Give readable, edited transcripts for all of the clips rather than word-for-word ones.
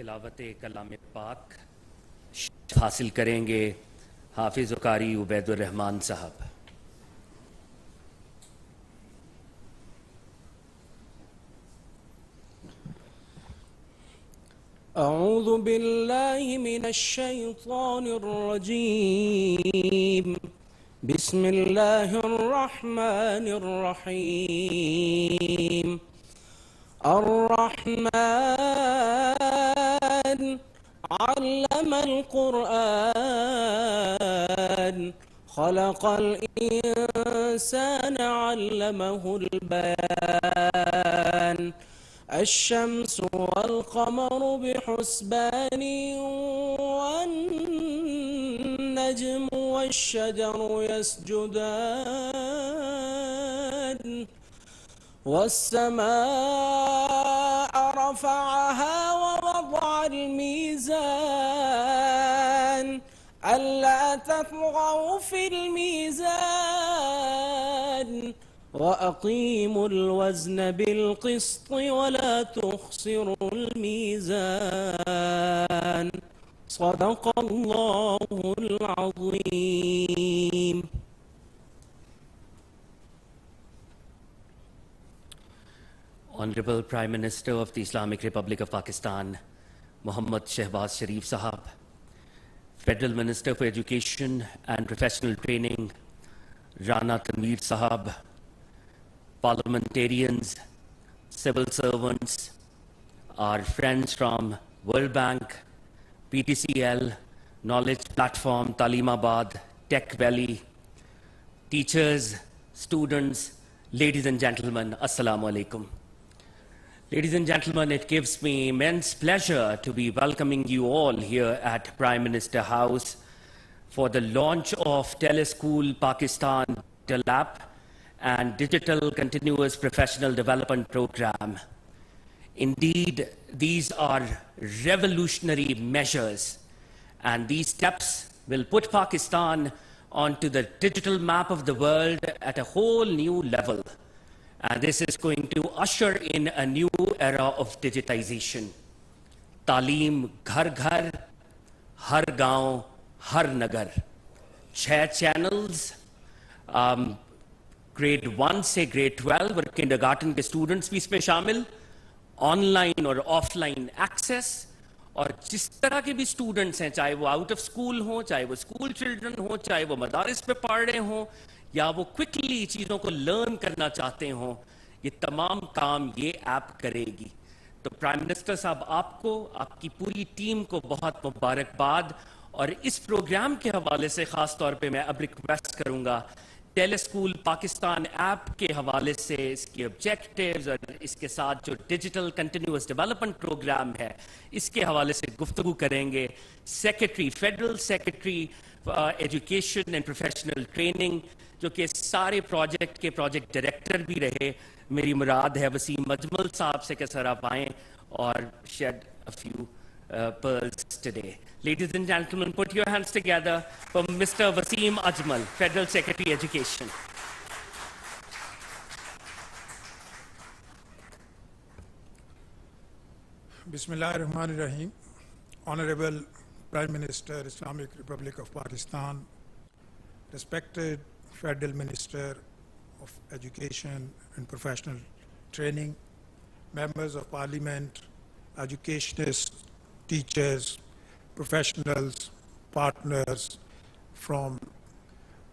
تلاوت کلام پاک حاصل کریں گے حافظ و قاری عبید الرحمن صاحب. اعوذ باللہ من الشیطان الرجیم. بسم اللہ الرحمن الرحیم. الرحمن علم القرآن خلق الإنسان علمه البيان. الشمس والقمر بحسبان والنجم والشجر يسجدان. والسماء رفعها ووضع الميزان ألا تطغوا في الميزان وأقيموا الوزن بالقسط ولا تخسروا الميزان. صدق الله العظيم. Honorable Prime Minister of the Islamic Republic of Pakistan, محمد شہباز شریف صاحب, Federal Minister for Education and Professional Training, Rana Tanveer صاحب, parliamentarians, civil servants, our friends from World Bank, PTCL, Knowledge Platform, Taleemabad, Tech Valley, teachers, students, ladies and gentlemen, Assalamu alaikum. Ladies and gentlemen, it gives me immense pleasure to be welcoming you all here at Prime Minister House for the launch of Teleschool Pakistan Lab and Digital Continuous Professional Development Program. Indeed, these are revolutionary measures, and these steps will put Pakistan onto the digital map of the world at a whole new level. And this is going to usher in a new era of digitization. Taaleem ghar ghar, har gaon, har nagar. 6 channels, grade 1 سے grade 12 اور kindergarten کے students بھی اس میں شامل, on line اور of line access, اور جس طرح کے بھی students ہیں, چاہے وہ آؤٹ آف اسکول ہوں, چاہے وہ اسکول چلڈرن ہوں, چاہے وہ مدارس پہ پڑھ رہے ہوں, یا وہ کوئکلی چیزوں کو لرن کرنا چاہتے ہوں, یہ تمام کام یہ ایپ کرے گی. تو پرائم منسٹر صاحب, آپ کو, آپ کی پوری ٹیم کو بہت مبارکباد. اور اس پروگرام کے حوالے سے خاص طور پہ میں اب ریکویسٹ کروں گا, ٹیلیسکول پاکستان ایپ کے حوالے سے اس کی آبجیکٹیوز اور اس کے ساتھ جو ڈیجیٹل کنٹینیوس ڈیولپمنٹ پروگرام ہے اس کے حوالے سے گفتگو کریں گے secretary, federal secretary education and professional training, جو کہ سارے پروجیکٹ کے پروجیکٹ ڈائریکٹر بھی رہے. میری مراد ہے وسیم اجمل صاحب سے کہ سر آپ آئیں اور shade a few pearls today. Ladies and gentlemen, put your hands together for Mr. Wasim Ajmal, Federal Secretary Education. Bismillah ar-Rahman ar-Rahim. Honorable Prime Minister, Islamic Republic of Pakistan, respected Federal Minister of Education and Professional Training, members of Parliament, educationists, teachers, professionals, partners from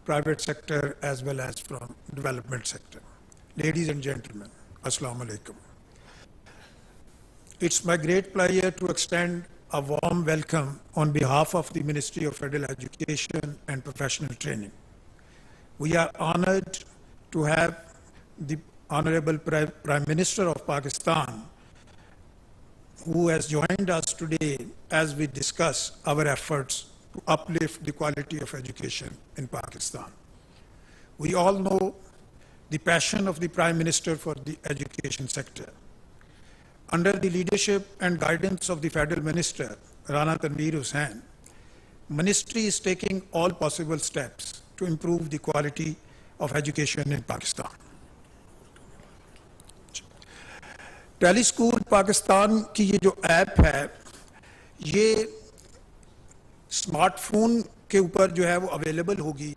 private sector as well as from development sector. Ladies and gentlemen, Assalamu alaikum. It's my great pleasure to extend a warm welcome on behalf of the Ministry of Federal Education and Professional Training. We are honored to have the Honorable Prime Minister of Pakistan, who has joined us today as we discuss our efforts to uplift the quality of education in Pakistan. We all know the passion of the Prime Minister for the education sector. Under the leadership and guidance of the Federal Minister, Rana Tanveer Hussain, Ministry is taking all possible steps to improve the quality of education in Pakistan. Tele school Pakistan کی یہ جو app ہے یہ smart phone کے اوپر جو ہے وہ اویلیبل ہوگی،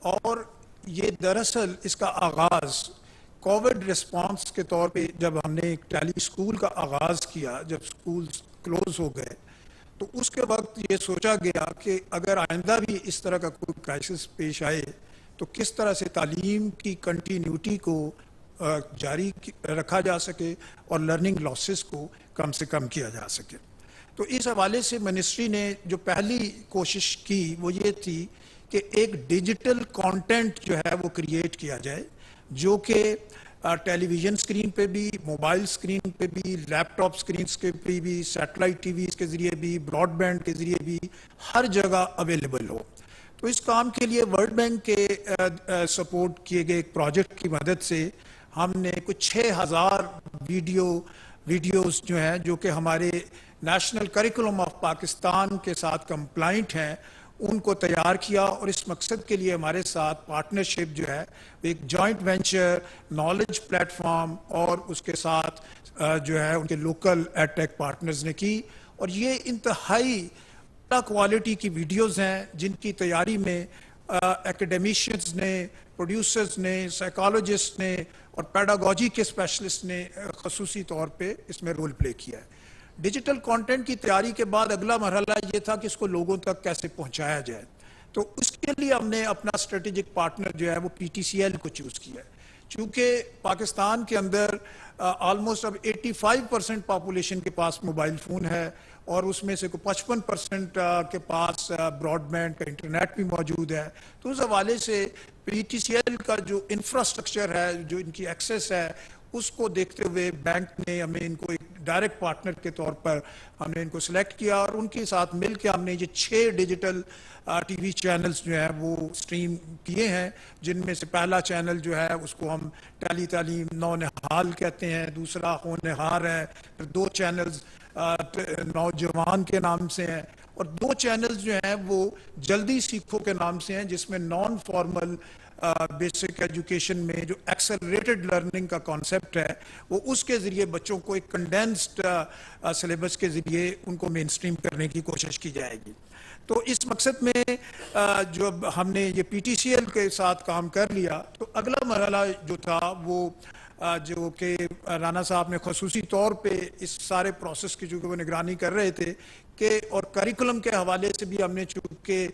اور یہ دراصل اس کا آغاز کووڈ ریسپانس کے طور پہ جب ہم نے ٹیلی سکول کا آغاز کیا، جب سکول کلوز ہو گئے تو اس کے وقت یہ سوچا گیا کہ اگر آئندہ بھی اس طرح کا کوئی کرائسس پیش آئے تو کس طرح سے تعلیم کی کنٹینیوٹی کو جاری رکھا جا سکے اور لرننگ لاسز کو کم سے کم کیا جا سکے۔ تو اس حوالے سے منسٹری نے جو پہلی کوشش کی وہ یہ تھی کہ ایک ڈیجیٹل کانٹینٹ جو ہے وہ کریٹ کیا جائے، جو کہ ٹیلی ویژن سکرین پہ بھی، موبائل سکرین پہ بھی، لیپ ٹاپ سکرینز کے پہ بھی، سیٹلائٹ ٹی ویز کے ذریعے بھی، براڈ بینڈ کے ذریعے بھی ہر جگہ اویلیبل ہو۔ تو اس کام کے لیے ورلڈ بینک کے سپورٹ کیے گئے ایک پروجیکٹ کی مدد سے ہم نے کچھ 6000 ویڈیوز جو ہیں جو کہ ہمارے نیشنل کریکولم آف پاکستان کے ساتھ کمپلائنٹ ہیں ان کو تیار کیا، اور اس مقصد کے لیے ہمارے ساتھ پارٹنرشپ جو ہے ایک joint venture knowledge plate form اور اس کے ساتھ جو ہے ان کے لوکل ایڈ ٹیک پارٹنرز نے کی، اور یہ انتہائی اعلیٰ کوالٹی کی ویڈیوز ہیں جن کی تیاری میں ایکیڈیمیشینز نے، پروڈیوسرز نے، سائیکالوجسٹ نے اور پیڈاگوجی کے اسپیشلسٹ نے خصوصی طور پہ اس میں رول پلے کیا ہے۔ ڈیجیٹل کانٹینٹ کی تیاری کے بعد اگلا مرحلہ یہ تھا کہ اس کو لوگوں تک کیسے پہنچایا جائے، تو اس کے لیے ہم نے اپنا اسٹریٹجک پارٹنر جو ہے وہ پی ٹی سی ایل کو چوز کیا ہے۔ چونکہ پاکستان کے اندر آلموسٹ اب 85% پاپولیشن کے پاس موبائل فون ہے، اور اس میں سے 55% کے پاس براڈ بینڈ کا انٹرنیٹ بھی موجود ہے۔ تو اس حوالے سے پی ٹی سی ایل کا جو انفراسٹرکچر ہے، جو ان کی ایکسیس ہے، اس کو دیکھتے ہوئے بینک نے ہمیں ان کو ایک ڈائریکٹ پارٹنر کے طور پر ہم نے ان کو سلیکٹ کیا، اور ان کے ساتھ مل کے ہم نے یہ 6 ڈیجیٹل ٹی وی چینلز جو ہیں وہ سٹریم کیے ہیں، جن میں سے پہلا چینل جو ہے اس کو ہم ٹیلی تعلیم نونہال کہتے ہیں، دوسرا ہونہار ہے، پھر 2 چینلز نوجوان کے نام سے ہیں، اور 2 چینلز جو ہیں وہ جلدی سیکھو کے نام سے ہیں، جس میں نان فارمل بیسک ایجوکیشن میں جو ایکسلریٹڈ لرننگ کا کانسیپٹ ہے وہ اس کے ذریعے بچوں کو ایک کنڈینسڈ سلیبس کے ذریعے ان کو مین سٹریم کرنے کی کوشش کی جائے گی۔ تو اس مقصد میں جب ہم نے یہ پی ٹی سی ایل کے ساتھ کام کر لیا تو اگلا مرحلہ جو تھا وہ جو کہ رانا صاحب نے خصوصی طور پہ اس سارے پروسیس کی چونکہ وہ نگرانی کر رہے تھے کہ اور کریکولم کے حوالے سے بھی ہم نے چونکہ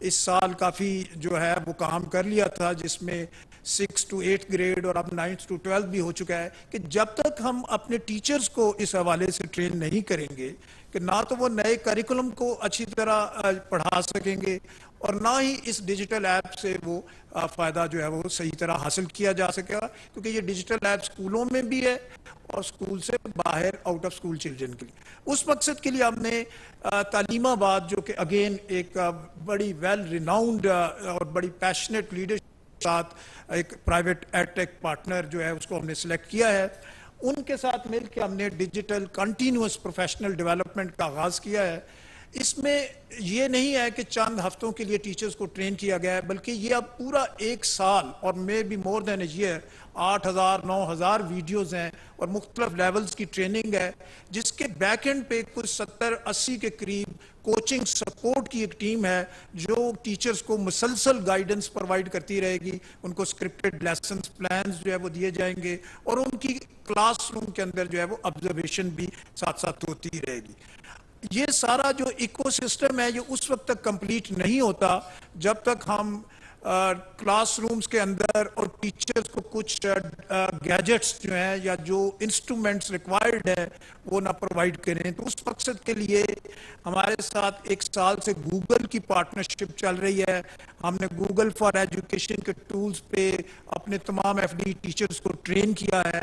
اس سال کافی جو ہے وہ کام کر لیا تھا، جس میں 6 to 8 گریڈ اور اب 9 to 12 بھی ہو چکا ہے، کہ جب تک ہم اپنے ٹیچرز کو اس حوالے سے ٹرین نہیں کریں گے کہ نہ تو وہ نئے کریکولم کو اچھی طرح پڑھا سکیں گے اور نہ ہی اس ڈیجیٹل ایپ سے وہ فائدہ جو ہے وہ صحیح طرح حاصل کیا جا سکے گا، کیونکہ یہ ڈیجیٹل ایپ سکولوں میں بھی ہے اور سکول سے باہر آؤٹ آف سکول چلڈرن کے لیے۔ اس مقصد کے لیے ہم نے تعلیم آباد جو کہ اگین ایک بڑی ویل ریناؤنڈ اور بڑی پیشنیٹ لیڈرشپ کے ساتھ ایک پرائیویٹ ایڈ ٹیک پارٹنر جو ہے اس کو ہم نے سلیکٹ کیا ہے، ان کے ساتھ مل کے ہم نے ڈیجیٹل کنٹینیوس پروفیشنل ڈیولپمنٹ کا آغاز کیا ہے۔ اس میں یہ نہیں ہے کہ چند ہفتوں کے لیے ٹیچرز کو ٹرین کیا گیا ہے، بلکہ یہ اب پورا 1 سال اور میں بھی مور دین اے ایئر 8000 9000 ویڈیوز ہیں اور مختلف لیولز کی ٹریننگ ہے، جس کے بیک اینڈ پہ کچھ 70-80 کے قریب کوچنگ سپورٹ کی ایک ٹیم ہے جو ٹیچرز کو مسلسل گائیڈنس پرووائڈ کرتی رہے گی، ان کو اسکرپٹڈ لیسنز پلانز جو ہے وہ دیے جائیں گے اور ان کی کلاس روم کے اندر جو ہے وہ آبزرویشن بھی ساتھ ساتھ ہوتی رہے گی۔ یہ سارا جو ایکو سسٹم ہے یہ اس وقت تک کمپلیٹ نہیں ہوتا جب تک ہم کلاس رومز کے اندر اور ٹیچرز کو کچھ گیجٹس جو ہیں یا جو انسٹرومنٹس ریکوائرڈ ہیں وہ نہ پرووائڈ کریں۔ تو اس مقصد کے لیے ہمارے ساتھ 1 سال سے گوگل کی پارٹنرشپ چل رہی ہے۔ ہم نے گوگل فار ایجوکیشن کے ٹولز پہ اپنے تمام ایف ڈی ٹیچرز کو ٹرین کیا ہے،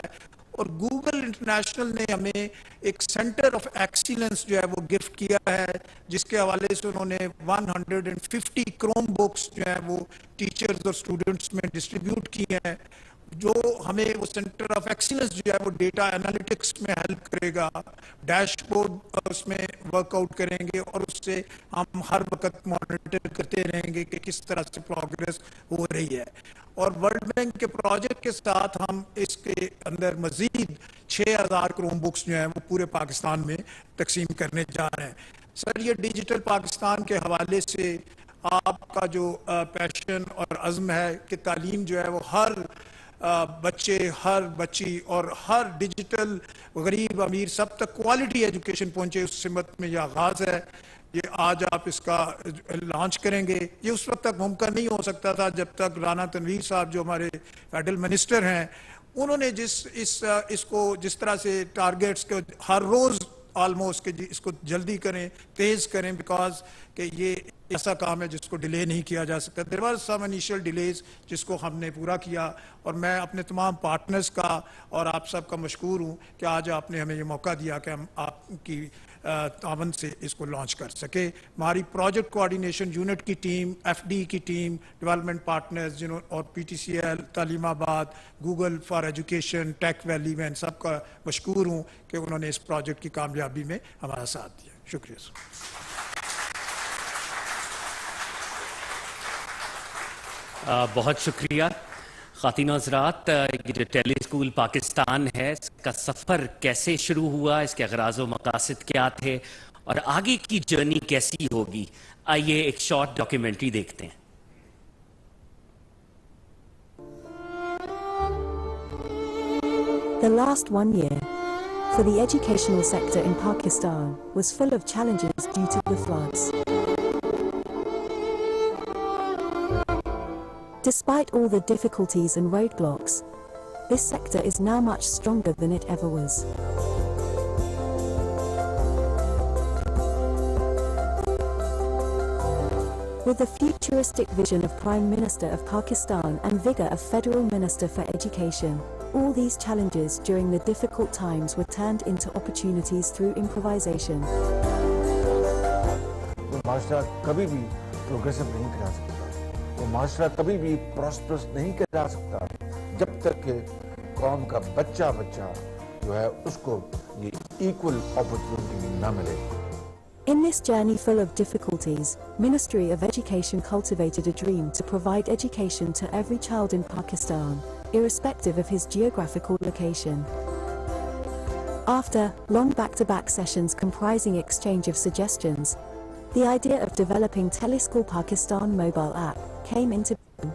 اور گوگل انٹرنیشنل نے ہمیں ایک سینٹر آف ایکسیلنس جو ہے وہ گفٹ کیا ہے، جس کے حوالے سے انہوں نے 150 کروم بکس جو ہیں وہ ٹیچرز اور اسٹوڈنٹس میں ڈسٹریبیوٹ کی ہیں، جو ہمیں وہ سینٹر آف ایکسیلنس جو ہے وہ ڈیٹا انالیٹکس میں ہیلپ کرے گا، ڈیش بورڈ اس میں ورک آؤٹ کریں گے اور اس سے ہم ہر وقت مانیٹر کرتے رہیں گے کہ کس طرح سے پروگریس ہو رہی ہے۔ اور ورلڈ بینک کے پروجیکٹ کے ساتھ ہم اس کے اندر مزید 6000 کروم بکس جو ہیں وہ پورے پاکستان میں تقسیم کرنے جا رہے ہیں. سر یہ ڈیجیٹل پاکستان کے حوالے سے آپ کا جو پیشن اور عزم ہے کہ تعلیم جو ہے وہ ہر بچے، ہر بچی اور ہر ڈیجیٹل غریب امیر سب تک کوالٹی ایجوکیشن پہنچے، اس سمت میں یہ آغاز ہے. یہ آج آپ اس کا لانچ کریں گے. یہ اس وقت تک ممکن نہیں ہو سکتا تھا جب تک رانا تنویر صاحب جو ہمارے فیڈرل منسٹر ہیں انہوں نے اس کو جس طرح سے ٹارگیٹس کے ہر روز آلموسٹ کہ اس کو جلدی کریں، تیز کریں، بیکاز کہ یہ ایسا کام ہے جس کو ڈیلے نہیں کیا جا سکتا. There was some initial delays جس کو ہم نے پورا کیا، اور میں اپنے تمام پارٹنرز کا اور آپ سب کا مشکور ہوں کہ آج آپ نے ہمیں یہ موقع دیا کہ ہم آپ کی تعاون سے اس کو لانچ کر سکے. ہماری پروجیکٹ کوآرڈینیشن یونٹ کی ٹیم، ایف ڈی کی ٹیم، ڈیولپمنٹ پارٹنرز جنہوں اور پی ٹی سی ایل، تعلیم آباد، Google for education, take valley, میں ان سب کا مشکور ہوں کہ انہوں نے اس پروجیکٹ کی کامیابی میں ہمارا ساتھ دیا. شکریہ سر. بہت شکریہ. خواتین و حضرات، یہ جو ٹیلی سکول پاکستان ہے اس کا سفر کیسے شروع ہوا، اس کے اغراض و مقاصد کیا تھے اور آگے کی جرنی کیسی ہوگی، آئیے ایک شارٹ ڈاکیومنٹری دیکھتے ہیں. The last 1 year for the educational sector in Pakistan was full of challenges due to the floods. Despite all the difficulties and roadblocks, this sector is now much stronger than it ever was. With the futuristic vision of Prime Minister of Pakistan and vigor of Federal Minister for Education, all these challenges during the difficult times were turned into opportunities through improvisation. معاشرہ کبھی بھی progressive نہیں کرا سکتا، وہ معاشرہ کبھی بھی پراسپرس نہیں کرا سکتا جب تک کہ قوم کا بچہ جو ہے اس کو یہ ایکول اپرچونٹی نہ ملے. In this journey full of difficulties, Ministry of Education cultivated a dream to provide education to every child in Pakistan, irrespective of his geographical location. After long back-to-back sessions comprising exchange of suggestions, the idea of developing Teleschool Pakistan mobile app came into being.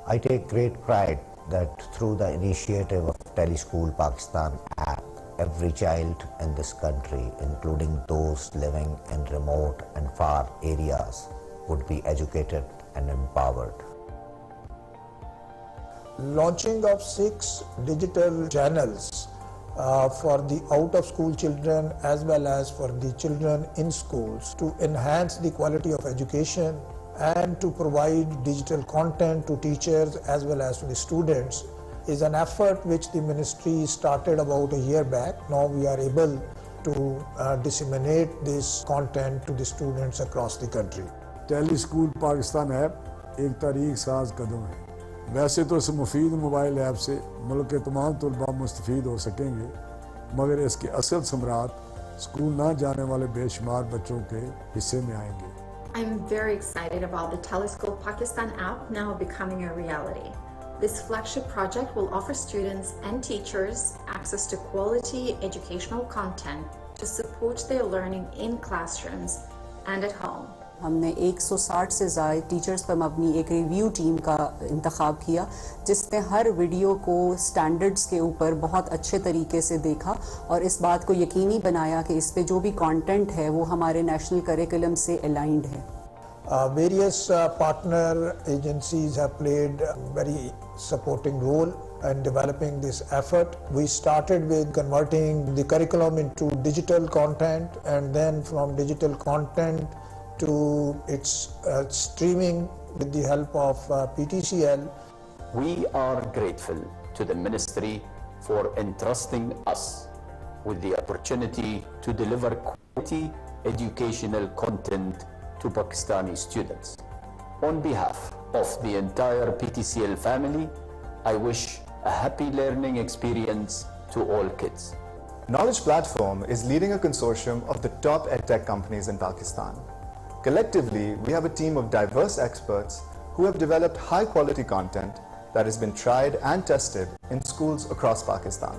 I take great pride that through the initiative of Teleschool Pakistan app, every child in this country, including those living in remote and far areas, would be educated and empowered. Launching of 6 digital channels for the out-of-school children as well as for the children in schools to enhance the quality of education and to provide digital content to teachers as well as to the students is an effort which the ministry started about a year back. Now we are able to disseminate this content to the students across the country. Tele school Pakistan app ایک تحریک ساز قدم ہے. ویسے تو اس مفید mobile app سے ملک کے تمام طلباء مستفید ہو سکیں گے، مگر اس کے اصل ثمرات اسکول نہ جانے والے بے شمار بچوں کے حصے میں آئیں گے. I'm very excited about the Teleschool Pakistan app now becoming a reality. This flagship project will offer students and teachers access to quality educational content to support their learning in classrooms and at home. ہم نے 160 سے زائد teachers پر مبنی ایک review team کا انتخاب کیا جس میں ہر ویڈیو کو سٹینڈرڈز کے اوپر بہت اچھے طریقے سے دیکھا اور اس بات کو یقینی بنایا کہ اس پہ جو بھی کانٹینٹ ہے وہ ہمارے نیشنل کریکولم سے الائنڈ ہے. Various partner agencies have played a very supporting role in developing this effort. We started with converting the curriculum into digital content, and then from digital content to its streaming with the help of PTCL. We are grateful to the Ministry for entrusting us with the opportunity to deliver quality educational content to Pakistani students. On behalf of the entire PTCL family, I wish a happy learning experience to all kids. Knowledge Platform is leading a consortium of the top edtech companies in Pakistan. Collectively, we have a team of diverse experts who have developed high-quality content that has been tried and tested in schools across Pakistan.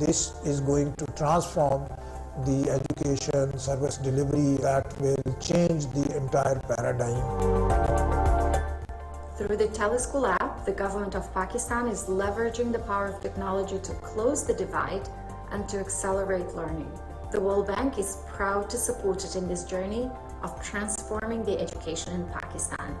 This is going to transform the education service delivery that will change the entire paradigm. Through the Teleschool app, the government of Pakistan is leveraging the power of technology to close the divide and to accelerate learning. The World Bank is proud to support it in this journey of transforming the education in Pakistan.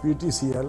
PTCL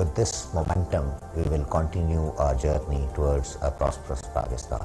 With this momentum, we will continue our journey towards a prosperous Pakistan.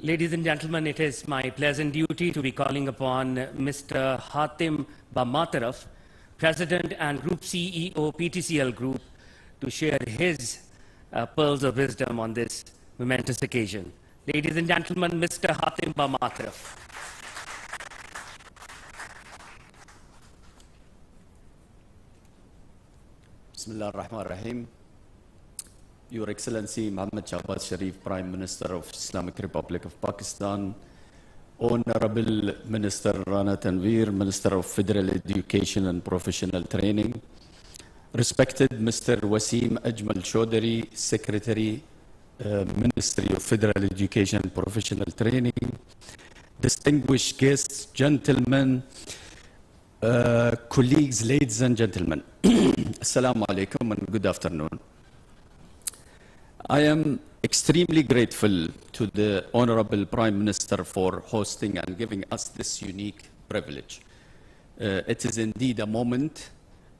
Ladies and gentlemen, it is my pleasant duty to be calling upon Mr. Hatim Bamataraf, President and Group CEO, PTCL Group, to share his pearls of wisdom on this momentous occasion. Ladies and gentlemen, Mr. Hatim Bamataraf. Bismillah ar-Rahman ar-Rahim. Your Excellency Muhammad Shehbaz Sharif, Prime Minister of Islamic Republic of Pakistan, Honorable Minister Rana Tanveer, Minister of Federal Education and Professional Training, respected Mr. Wasim Ajmal Chaudhary, Secretary, Ministry of Federal Education and Professional Training, distinguished guests, gentlemen, colleagues, ladies and gentlemen, Assalamu alaikum and good afternoon. I am extremely grateful to the Honorable Prime Minister for hosting and giving us this unique privilege. It is indeed a moment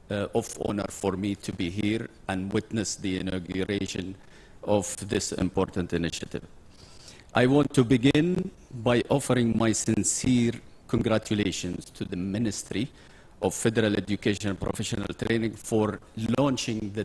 of honor for me to be here and witness the inauguration of this important initiative. I want to begin by offering my sincere congratulations to the Ministry of Federal Education and Professional Training for launching the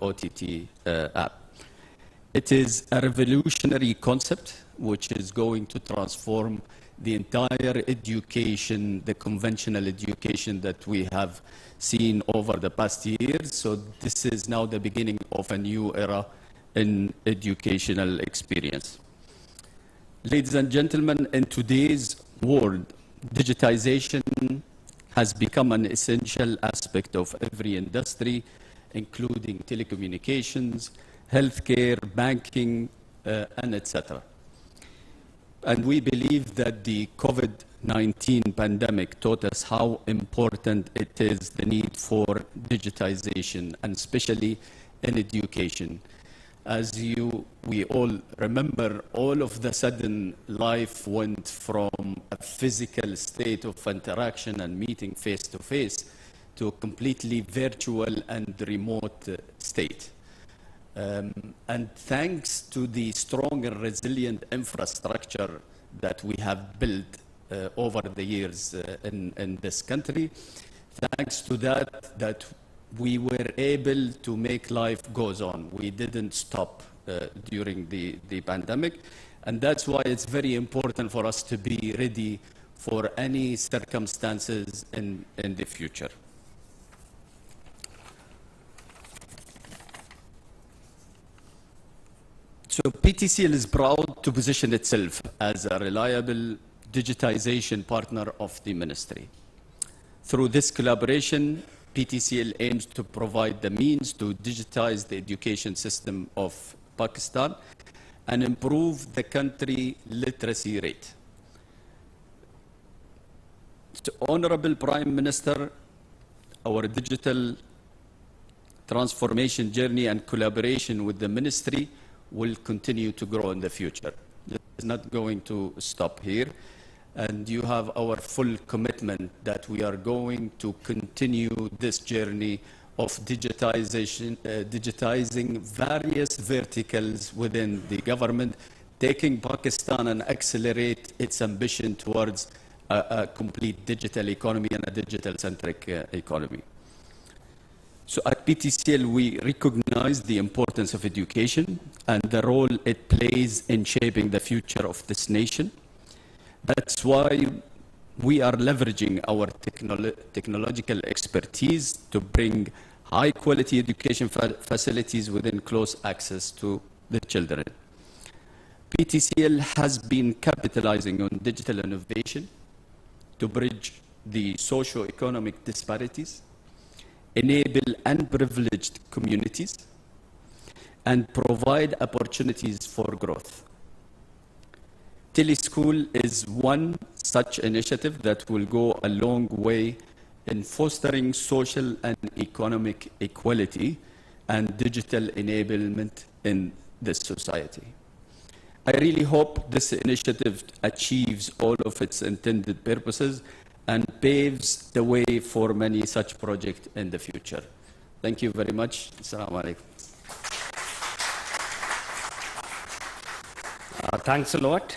OTT app. It is a revolutionary concept which is going to transform the entire education, the conventional education that we have seen over the past years. So this is now the beginning of a new era in educational experience. Ladies and gentlemen, in today's world, digitization has become an essential aspect of every industry, including telecommunications, healthcare, banking, and etc. And we believe that the COVID-19 pandemic taught us how important it is, the need for digitization, and especially in education. As we all remember, all of the sudden life went from a physical state of interaction and meeting face-to-face to a completely virtual and remote state. And thanks to the strong and resilient infrastructure that we have built over the years in this country, thanks to that we were able to make life goes on. We didn't stop during the pandemic, and that's why it's very important for us to be ready for any circumstances in the future. So PTCL is proud to position itself as a reliable digitization partner of the ministry. Through this collaboration, PTCL aims to provide the means to digitize the education system of Pakistan and improve the country literacy rate. So, Honorable Prime Minister, our digital transformation journey and collaboration with the ministry will continue to grow in the future. It's not going to stop here. And you have our full commitment that we are going to continue this journey of digitizing various verticals within the government, taking Pakistan and accelerate its ambition towards a complete digital economy and a digital-centric economy. So at PTCL, we recognize the importance of education and the role it plays in shaping the future of this nation. That's why we are leveraging our technological expertise to bring high-quality education facilities within close access to the children. PTCL has been capitalizing on digital innovation to bridge the socio-economic disparities, enable unprivileged communities, and provide opportunities for growth. Tel School is one such initiative that will go a long way in fostering social and economic equality and digital enablement in this society. I really hope this initiative achieves all of its intended purposes and paves the way for many such projects in the future. Thank you very much. Assalamu alaikum. Thanks a lot.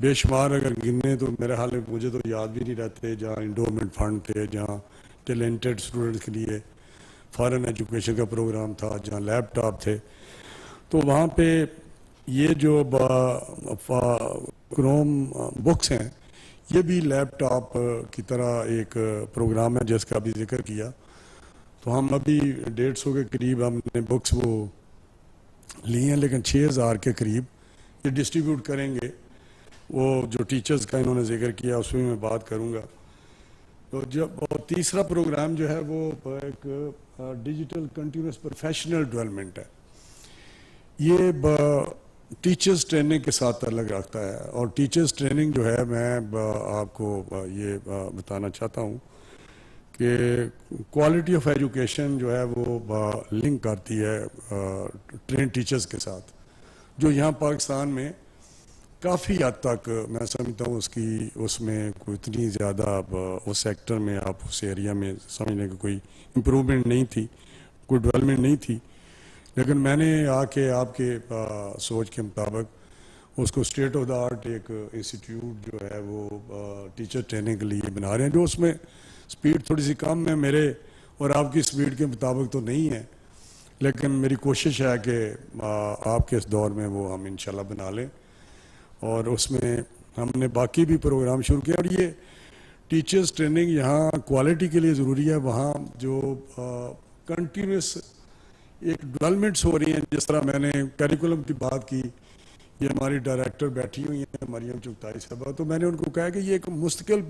بے شمار اگر گننے تو میرے حال میں مجھے تو یاد بھی نہیں رہتے، جہاں انڈومنٹ فنڈ تھے، جہاں ٹیلنٹڈ اسٹوڈنٹس کے لیے فارن ایجوکیشن کا پروگرام تھا، جہاں لیپ ٹاپ تھے. تو وہاں پہ یہ جو کروم بکس ہیں یہ بھی لیپ ٹاپ کی طرح ایک پروگرام ہے جس کا ابھی ذکر کیا. تو ہم ابھی 150 کے قریب ہم نے بکس وہ لی ہیں، لیکن 6000 کے قریب یہ ڈسٹریبیوٹ کریں گے. وہ جو ٹیچرز کا انہوں نے ذکر کیا اس میں بات کروں گا. تو جب تیسرا پروگرام جو ہے وہ ایک ڈیجیٹل کنٹینیوس پروفیشنل ڈیولپمنٹ ہے. یہ ٹیچرز ٹریننگ کے ساتھ تعلق رکھتا ہے، اور ٹیچرز ٹریننگ جو ہے میں آپ کو یہ بتانا چاہتا ہوں کہ کوالٹی آف ایجوکیشن جو ہے وہ لنک کرتی ہے ٹرین ٹیچرز کے ساتھ، جو یہاں پاکستان میں کافی حد تک میں سمجھتا ہوں اس میں کوئی اتنی زیادہ اس سیکٹر میں آپ اس ایریا میں سمجھنے کی کوئی امپرومنٹ نہیں تھی، کوئی ڈیولپمنٹ نہیں تھی. لیکن میں نے آ کے آپ کے سوچ کے مطابق اس کو اسٹیٹ آف دا آرٹ ایک انسٹیٹیوٹ جو ہے وہ ٹیچر ٹریننگ کے لیے بنا رہے ہیں، جو اس میں سپیڈ تھوڑی سی کم ہے، میرے اور آپ کی سپیڈ کے مطابق تو نہیں ہے، لیکن میری کوشش ہے کہ آپ کے اس دور میں وہ ہم انشاءاللہ بنا لیں. اور اس میں ہم نے باقی بھی پروگرام شروع کیا. اور یہ ٹیچرز ٹریننگ یہاں کوالٹی کے لیے ضروری ہے، وہاں جو کنٹینیوس ایک ڈیولپمنٹس ہو رہی ہیں. جس طرح میں نے کیریکولم کی بات کی، یہ ہماری ڈائریکٹر بیٹھی ہوئی ہیں مریم چغتائی صاحبہ، تو میں نے ان کو کہا کہ یہ ایک مستقل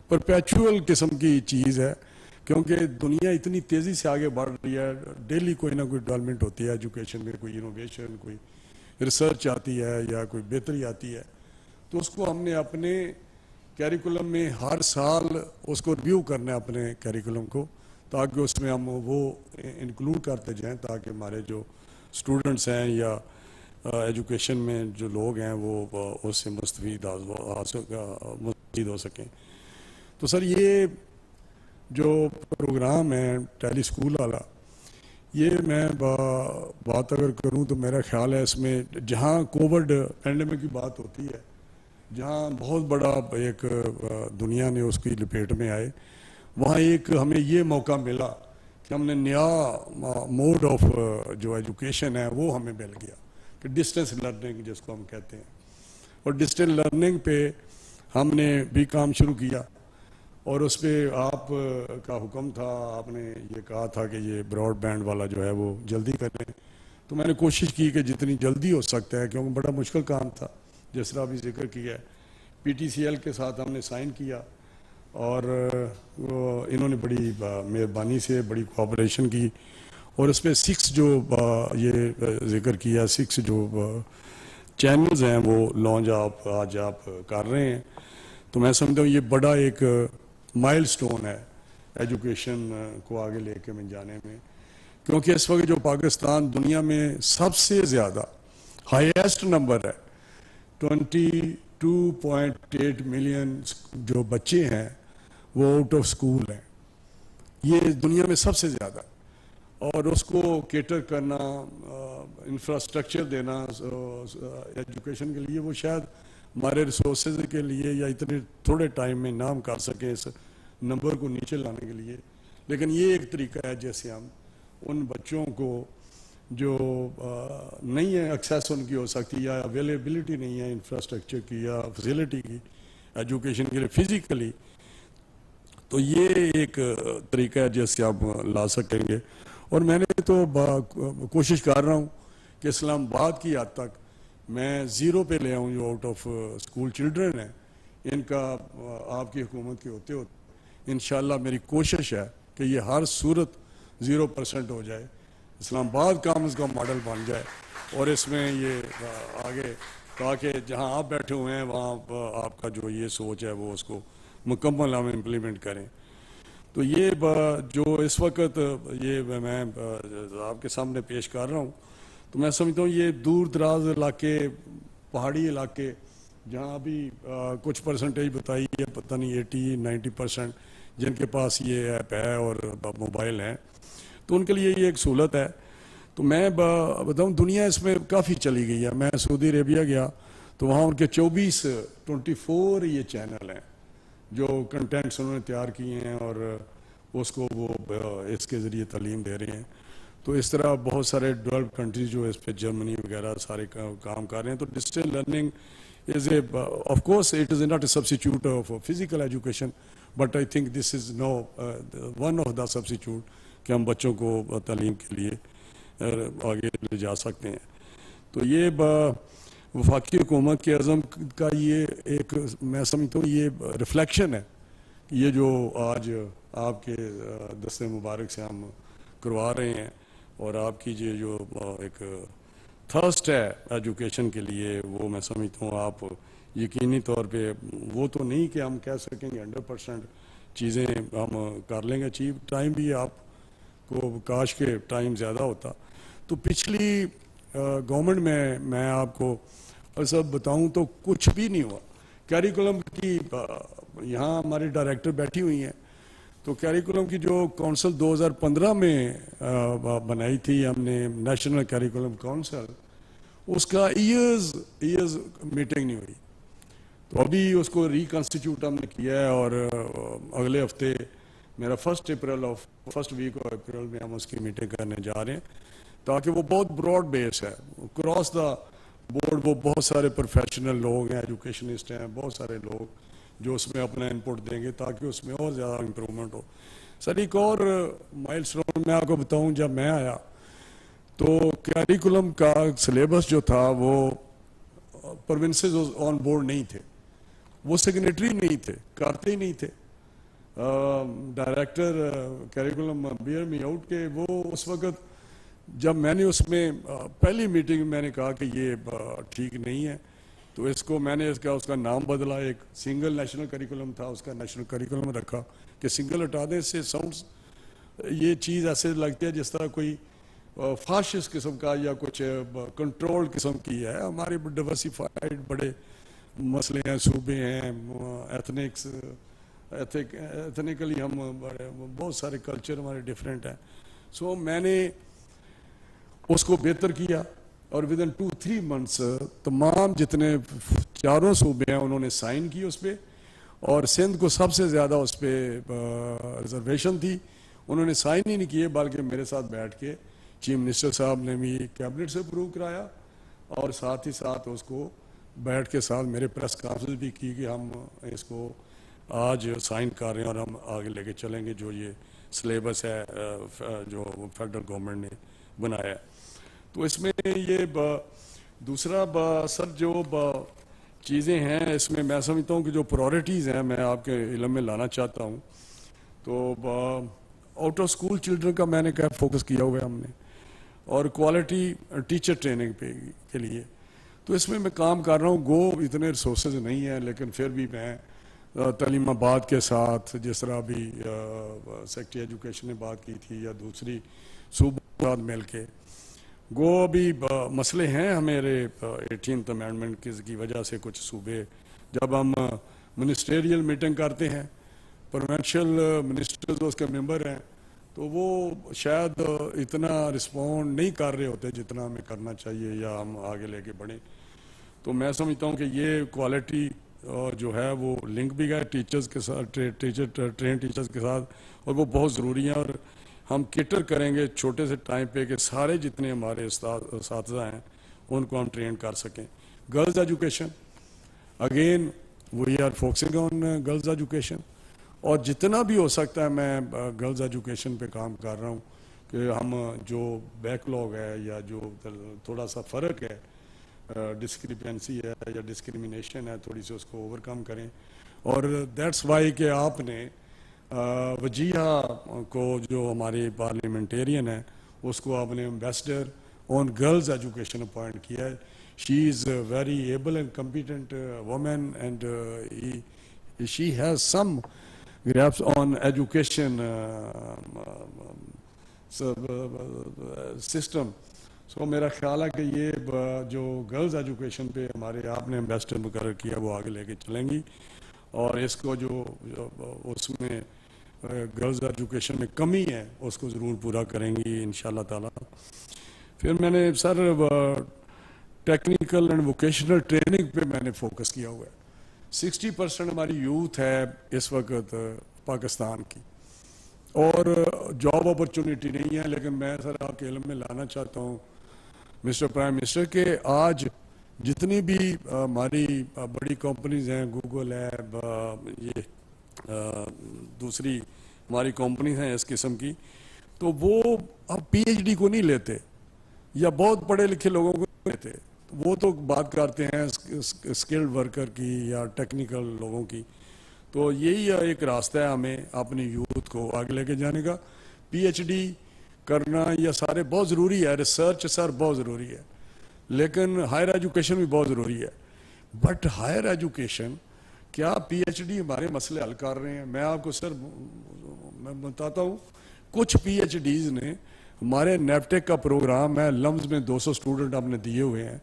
پرپیچول قسم کی چیز ہے، کیونکہ دنیا اتنی تیزی سے آگے بڑھ رہی ہے. ڈیلی کوئی نہ کوئی ڈیولپمنٹ ہوتی ہے ایجوکیشن میں، کوئی انوویشن، کوئی ریسرچ آتی ہے یا کوئی بہتری آتی ہے. تو اس کو ہم نے اپنے کیریکولم میں ہر سال اس کو ریویو کرنا ہے اپنے کیریکولم کو، تاکہ اس میں ہم وہ انکلوڈ کرتے جائیں، تاکہ ہمارے جو اسٹوڈنٹس ہیں یا ایجوکیشن میں جو لوگ ہیں وہ اس سے مستفید ہو سکیں. تو سر یہ جو پروگرام ہے ٹیلی سکول والا، یہ میں بات اگر کروں تو میرا خیال ہے اس میں جہاں کووڈ پینڈیمک کی بات ہوتی ہے، جہاں بہت بڑا ایک دنیا نے اس کی لپیٹ میں آئے، وہاں ایک ہمیں یہ موقع ملا کہ ہم نے نیا موڈ آف جو ایجوکیشن ہے وہ ہمیں مل گیا، کہ ڈسٹینس لرننگ جس کو ہم کہتے ہیں. اور ڈسٹینس لرننگ پہ ہم نے بھی کام شروع کیا، اور اس پہ آپ کا حکم تھا، آپ نے یہ کہا تھا کہ یہ براڈ بینڈ والا جو ہے وہ جلدی کریں. تو میں نے کوشش کی کہ جتنی جلدی ہو سکتا ہے، کیونکہ بڑا مشکل کام تھا جس طرح ابھی ذکر کیا ہے. پی ٹی سی ایل کے ساتھ ہم نے سائن کیا، اور انہوں نے بڑی مہربانی سے بڑی کوآپریشن کی، اور اس پہ 6 جو یہ ذکر کیا 6 جو چینلز ہیں وہ لانچ آج آپ کر رہے ہیں. تو میں سمجھتا ہوں یہ بڑا ایک مائل سٹون ہے ایجوکیشن کو آگے لے کے میں جانے میں، کیونکہ اس وقت جو پاکستان دنیا میں سب سے زیادہ ہائیسٹ نمبر ہے 22.8 ملین جو بچے ہیں وہ آؤٹ آف سکول ہیں، یہ دنیا میں سب سے زیادہ. اور اس کو کیٹر کرنا، انفراسٹرکچر دینا ایجوکیشن کے لیے، وہ شاید ہمارے ریسورسز کے لیے یا اتنے تھوڑے ٹائم میں نہ ہم کر سکیں اس نمبر کو نیچے لانے کے لیے. لیکن یہ ایک طریقہ ہے جیسے ہم ان بچوں کو جو نہیں ہے ایکسیس ان کی ہو سکتی یا اویلیبلٹی نہیں ہے انفراسٹرکچر کی یا فیسلٹی کی ایجوکیشن کے لیے فزیکلی، تو یہ ایک طریقہ ہے جیسے آپ لا سکیں گے. اور میں نے تو کوشش کر رہا ہوں کہ اسلام آباد کی حد تک میں 0 پہ لے آؤں جو آؤٹ آف اسکول چلڈرن ہیں، ان کا آپ کی حکومت کے ہوتے انشاءاللہ میری کوشش ہے کہ یہ ہر صورت 0% ہو جائے، اسلام آباد کا اس کا ماڈل بن جائے، اور اس میں یہ آگے تاکہ جہاں آپ بیٹھے ہوئے ہیں وہاں آپ کا جو یہ سوچ ہے وہ اس کو مکمل ہم امپلیمنٹ کریں. تو یہ جو اس وقت یہ میں آپ کے سامنے پیش کر رہا ہوں، تو میں سمجھتا ہوں یہ دور دراز علاقے، پہاڑی علاقے جہاں ابھی کچھ پرسنٹیج بتائی ہے، پتہ نہیں 80-90% جن کے پاس یہ ایپ ہے اور موبائل ہیں، تو ان کے لیے یہ ایک سہولت ہے. تو میں بتاؤں دنیا اس میں کافی چلی گئی ہے. میں سعودی عربیہ گیا تو وہاں ان کے 24 یہ چینل ہیں جو کنٹینٹس انہوں نے تیار کیے ہیں اور اس کو وہ اس کے ذریعے تعلیم دے رہے ہیں. تو اس طرح بہت سارے ڈیولپڈ کنٹریز جو اس پہ جرمنی وغیرہ سارے کام کر رہے ہیں. تو distance learning is of course it is not a substitute of physical education, but I think this is one of the substitute کہ ہم بچوں کو تعلیم کے لیے آگے لے جا سکتے ہیں. تو یہ وفاقی حکومت کے عزم کا یہ ایک میں سمجھتا ہوں یہ ریفلیکشن ہے. یہ جو آج آپ کے دستِ مبارک سے ہم کروا رہے ہیں اور آپ کی جو ایک تھرسٹ ہے ایجوکیشن کے لیے, وہ میں سمجھتا ہوں آپ یقینی طور پہ وہ تو نہیں کہ ہم کہہ سکیں گے 100% چیزیں ہم کر لیں گے اچیو. ٹائم بھی آپ کو کاش کے ٹائم زیادہ ہوتا. تو پچھلی گورنمنٹ میں آپ کو سب بتاؤں تو کچھ بھی نہیں ہوا. کیریکولم کی یہاں ہماری ڈائریکٹر بیٹھی ہوئی ہیں, تو کیریکولم کی جو کونسل 2015 میں بنائی تھی ہم نے نیشنل کیریکولم کونسل, اس کا ایئرز میٹنگ نہیں ہوئی. تو ابھی اس کو ریکنسٹیٹیوٹ ہم نے کیا ہے اور اگلے ہفتے میرا فرسٹ ویک آف اپریل میں ہم اس کی میٹنگ کرنے جا رہے ہیں, تاکہ وہ بہت براڈ بیس ہے کراس دا بورڈ. وہ بہت سارے پروفیشنل لوگ ہیں, ایجوکیشنسٹ ہیں, بہت سارے لوگ جو اس میں اپنا انپٹ دیں گے تاکہ اس میں اور زیادہ امپرومنٹ ہو. سر ایک اور مائل سٹون میں آپ کو بتاؤں, جب میں آیا تو کیریکولم کا سلیبس جو تھا وہ پروونسز آن بورڈ نہیں تھے, وہ سگنیٹری نہیں تھے, کرتے ہی نہیں تھے. Director curriculum bear me out کے وہ اس وقت جب میں نے اس میں پہلی میٹنگ میں نے کہا کہ یہ ٹھیک نہیں ہے, تو اس کو میں نے اس کا نام بدلا. ایک سنگل نیشنل کریکولم تھا, اس کا نیشنل کریکولم رکھا کہ سنگل ہٹا دیں. اس سے ساؤنڈز یہ چیز ایسے لگتی ہے جس طرح کوئی فاشسٹ قسم کا یا کچھ کنٹرول قسم کی ہے. ہمارے ڈائیورسیفائڈ بڑے مسئلے ہیں, صوبے ہیں, ایتھنیکلی ہم بہت سارے کلچر ہمارے ڈفرینٹ ہیں. سو میں نے اس کو بہتر کیا اور ودن 2-3 months تمام جتنے 4 صوبے ہیں انہوں نے سائن کی اس پہ, اور سندھ کو سب سے زیادہ اس پہ ریزرویشن تھی, انہوں نے سائن ہی نہیں کیے, بلکہ میرے ساتھ بیٹھ کے چیف منسٹر صاحب نے بھی کیبنٹ سے اپروو کرایا اور ساتھ ہی ساتھ اس کو بیٹھ کے ساتھ میرے پریس کانفرنس بھی کی کہ ہم اس کو آج سائن کر رہے ہیں اور ہم آگے لے کے چلیں گے جو یہ سلیبس ہے جو فیڈرل گورنمنٹ نے بنایا ہے. تو اس میں یہ دوسرا سر جو چیزیں ہیں اس میں میں سمجھتا ہوں کہ جو پرائورٹیز ہیں میں آپ کے علم میں لانا چاہتا ہوں. تو آؤٹ آف اسکول چلڈرن کا میں نے کیا فوکس کیا ہوا ہے ہم نے, اور کوالٹی ٹیچر ٹریننگ پہ کے لیے. تو اس میں کام کر رہا ہوں. اتنے ریسورسز نہیں ہیں, لیکن پھر بھی میں تعلیم آباد کے ساتھ جس طرح بھی سیکٹری ایجوکیشن نے بات کی تھی یا دوسری صوبات مل کے ابھی مسئلے ہیں ہمارے 18th امینڈمنٹ کی وجہ سے. کچھ صوبے جب ہم منسٹریل میٹنگ کرتے ہیں, پروونشل منسٹرز اس کے ممبر ہیں, تو وہ شاید اتنا رسپونڈ نہیں کر رہے ہوتے جتنا ہمیں کرنا چاہیے یا ہم آگے لے کے بڑھیں. تو میں سمجھتا ہوں کہ یہ کوالٹی جو ہے وہ لنک بھی گئے ٹیچرز کے ساتھ, ٹرین ٹیچرز کے ساتھ, اور وہ بہت ضروری ہیں. اور ہم کیٹر کریں گے چھوٹے سے ٹائم پہ کہ سارے جتنے ہمارے اساتذہ ہیں ان کو ہم ٹرین کر سکیں. Girls education again we are focusing on girls education, اور جتنا بھی ہو سکتا ہے میں گرلز ایجوکیشن پہ کام کر رہا ہوں کہ ہم جو بیک لاگ ہے یا جو تھوڑا سا فرق ہے, ڈسکریپنسی ہے یا ڈسکریمنیشن ہے, تھوڑی سی اس کو اوور کم کریں. اور دیٹس وائی کہ آپ نے وجیہہ کو جو ہمارے پارلیمنٹیرین ہیں اس کو آپ نے ambassador on girls education appoint کیا ہے. She is very able and competent woman and she has some grips on education system. So میرا خیال ہے کہ یہ جو گرلز ایجوکیشن پہ ہمارے آپ نے ایمبیسڈر مقرر کیا وہ آگے لے کے چلیں گی, اور اس کو جو اس میں گرلز ایجوکیشن میں کمی ہے اس کو ضرور پورا کریں گی انشاءاللہ تعالی. پھر میں نے سر ٹیکنیکل اینڈ ووکیشنل ٹریننگ پہ میں نے فوکس کیا ہوا ہے. 60% ہماری یوتھ ہے اس وقت پاکستان کی, اور جاب اپرچونٹی نہیں ہے. لیکن میں سر آپ کے علم میں لانا چاہتا ہوں مسٹر پرائم منسٹر کہ آج جتنی بھی ہماری بڑی کمپنیز ہیں, گوگل ہے, یہ دوسری ہماری کمپنیز ہیں اس قسم کی, تو وہ اب پی ایچ ڈی کو نہیں لیتے یا بہت پڑھے لکھے لوگوں کو نہیں لیتے. وہ تو بات کرتے ہیں اسکلڈ ورکر کی یا ٹیکنیکل لوگوں کی. تو یہی ایک راستہ ہے ہمیں اپنی یوتھ کو آگے لے کے جانے کا. پی ایچ ڈی کرنا یہ سارے بہت ضروری ہے, ریسرچ سر بہت ضروری ہے, لیکن ہائر ایجوکیشن بھی بہت ضروری ہے. بٹ ہائر ایجوکیشن کیا پی ایچ ڈی ہمارے مسئلے حل کر رہے ہیں؟ میں آپ کو سر میں بتاتا ہوں, کچھ پی ایچ ڈیز نے ہمارے نیپٹیک کا پروگرام ہے, لمز میں 200 اسٹوڈنٹ ہم نے دیے ہوئے ہیں.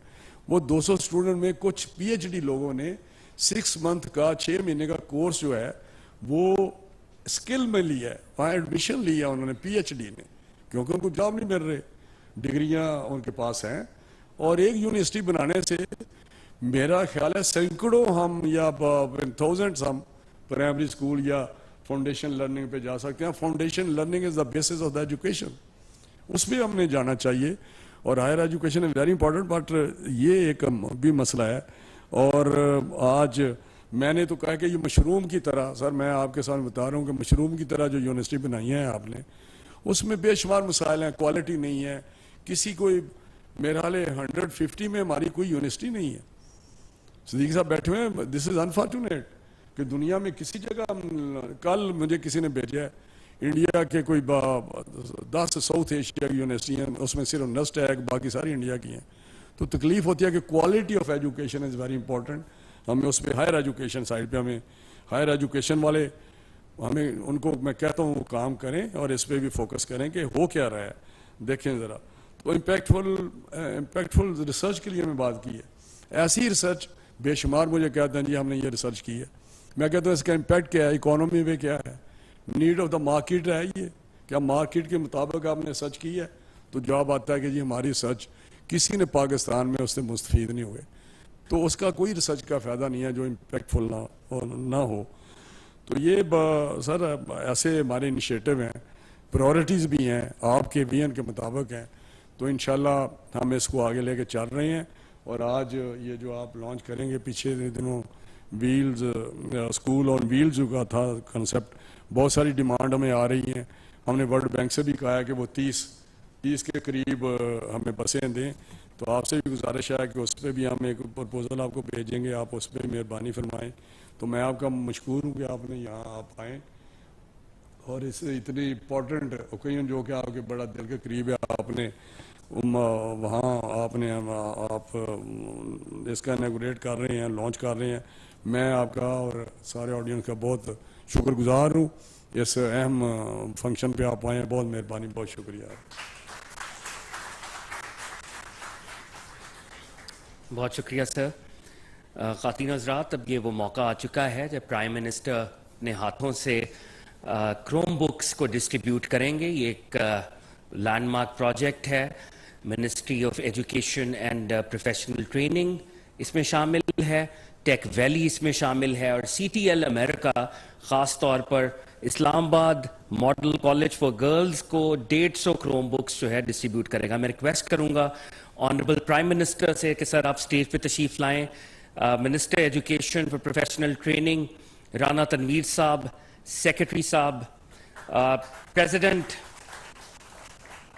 وہ 200 اسٹوڈنٹ میں کچھ پی ایچ ڈی لوگوں نے 6 منتھ کا 6 مہینے کا کورس جو ہے وہ اسکل میں لیا ہے, وہاں ایڈمیشن لیا انہوں نے پی ایچ ڈی نے, کیونکہ ان کو جاب نہیں مل رہے, ڈگریاں ان کے پاس ہیں. اور ایک یونیورسٹی بنانے سے میرا خیال ہے سینکڑوں ہم یا تھاؤزنڈس ہم پرائمری اسکول یا فاؤنڈیشن لرننگ پہ جا سکتے ہیں. Foundation learning is the basis of the education, اس پہ ہم نے جانا چاہیے. اور higher education is very important, but یہ ایک بھی مسئلہ ہے. اور آج میں نے تو کہا کہ یہ مشروم کی طرح, سر میں آپ کے ساتھ بتا رہا ہوں کہ مشروم کی طرح جو یونیورسٹی بنائی ہیں آپ نے, اس میں بے شمار مسائل ہیں. کوالٹی نہیں ہے, کسی کوئی میرا حال 150 میں ہماری کوئی یونیورسٹی نہیں ہے. صدیق صاحب بیٹھے ہوئے ہیں, دس از انفارچونیٹ کہ دنیا میں کسی جگہ, کل مجھے کسی نے بھیجا ہے انڈیا کے کوئی 10 ساؤتھ ایشیا کی یونیورسٹی ہیں, اس میں صرف نسٹ ہے, باقی ساری انڈیا کی ہیں. تو تکلیف ہوتی ہے کہ quality of education is very important. ہمیں اس پہ ہائر ایجوکیشن سائڈ پہ ہمیں ہائر ایجوکیشن والے ہمیں ان کو میں کہتا ہوں وہ کام کریں اور اس پہ بھی فوکس کریں کہ ہو کیا رہا ہے. دیکھیں ذرا, تو امپیکٹفل ریسرچ کے لیے ہمیں بات کی ہے. ایسی ریسرچ بے شمار مجھے کہتے ہیں جی ہم نے یہ ریسرچ کی ہے. میں کہتا ہوں اس کا امپیکٹ کیا ہے, اکانومی پہ کیا ہے, نیڈ آف دا مارکیٹ ہے یہ, کیا مارکیٹ کے مطابق آپ نے سرچ کی ہے؟ تو جواب آتا ہے کہ جی ہماری سرچ کسی نے پاکستان میں اس سے مستفید نہیں ہوئے. تو اس کا کوئی ریسرچ کا فائدہ نہیں ہے جو امپیکٹفل نہ ہو. تو یہ سر ایسے ہمارے انیشیٹو ہیں, پرائورٹیز بھی ہیں, آپ کے ویژن کے مطابق ہیں. تو انشاءاللہ ہم اس کو آگے لے کے چل رہے ہیں. اور آج یہ جو آپ لانچ کریں گے, پیچھے دنوں ویلز اسکول آن ویلز کا تھا کنسیپٹ, بہت ساری ڈیمانڈ ہمیں آ رہی ہیں. ہم نے ورلڈ بینک سے بھی کہا ہے کہ وہ 30 کے قریب ہمیں بسیں دیں. تو آپ سے بھی گزارش ہے کہ اس پہ بھی ہم ایک پرپوزل آپ کو بھیجیں گے, آپ اس پہ مہربانی فرمائیں. تو میں آپ کا مشکور ہوں کہ آپ نے یہاں آپ آئیں, اور اس اتنی امپورٹنٹ اوکیزن جو کہ آپ کے بڑا دل کے قریب ہے, آپ نے وہاں آپ اس کا انیگوریٹ کر رہے ہیں, لانچ کر رہے ہیں. میں آپ کا اور سارے آڈینس کا بہت شکر گزار ہوں. اس اہم فنکشن پہ آپ آئے ہیں, بہت مہربانی, بہت شکریہ. بہت شکریہ سر. خواتین حضرات, اب یہ وہ موقع آ چکا ہے جب پرائم منسٹر اپنے ہاتھوں سے کروم بکس کو ڈسٹریبیوٹ کریں گے. یہ ایک لینڈ مارک پروجیکٹ ہے. Ministry of education and professional training اس میں شامل ہے, ٹیک ویلی اس میں شامل ہے, اور سی ٹی ایل امریکہ خاص طور پر اسلام آباد ماڈل کالج فار گرلز کو 150 کروم بکس جو ہے ڈسٹریبیوٹ کرے گا. میں ریکویسٹ کروں گا آنریبل پرائم منسٹر سے کہ سر آپ اسٹیج پہ تشریف لائیں. Minister education for professional training Rana Tanveer صاحب, سیکرٹری صاحب, president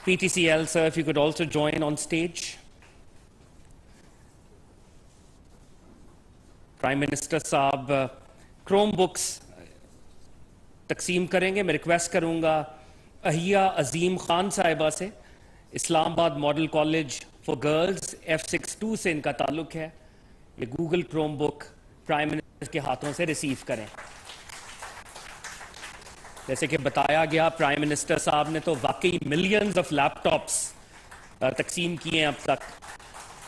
PTCL, sir, if you could also join on stage. Prime Minister صاحب کروم بکس تقسیم کریں گے. میں ریکویسٹ کروں گا اہیا عظیم خان صاحبہ سے, اسلام آباد model college for girls F62 سے ان کا تعلق ہے. یہ گوگل کروم بک پرائم منسٹر کے ہاتھوں سے ریسیو کریں. جیسے کہ بتایا گیا, پرائم منسٹر صاحب نے تو واقعی ملینز آف لیپ ٹاپس تقسیم کیے ہیں اب تک.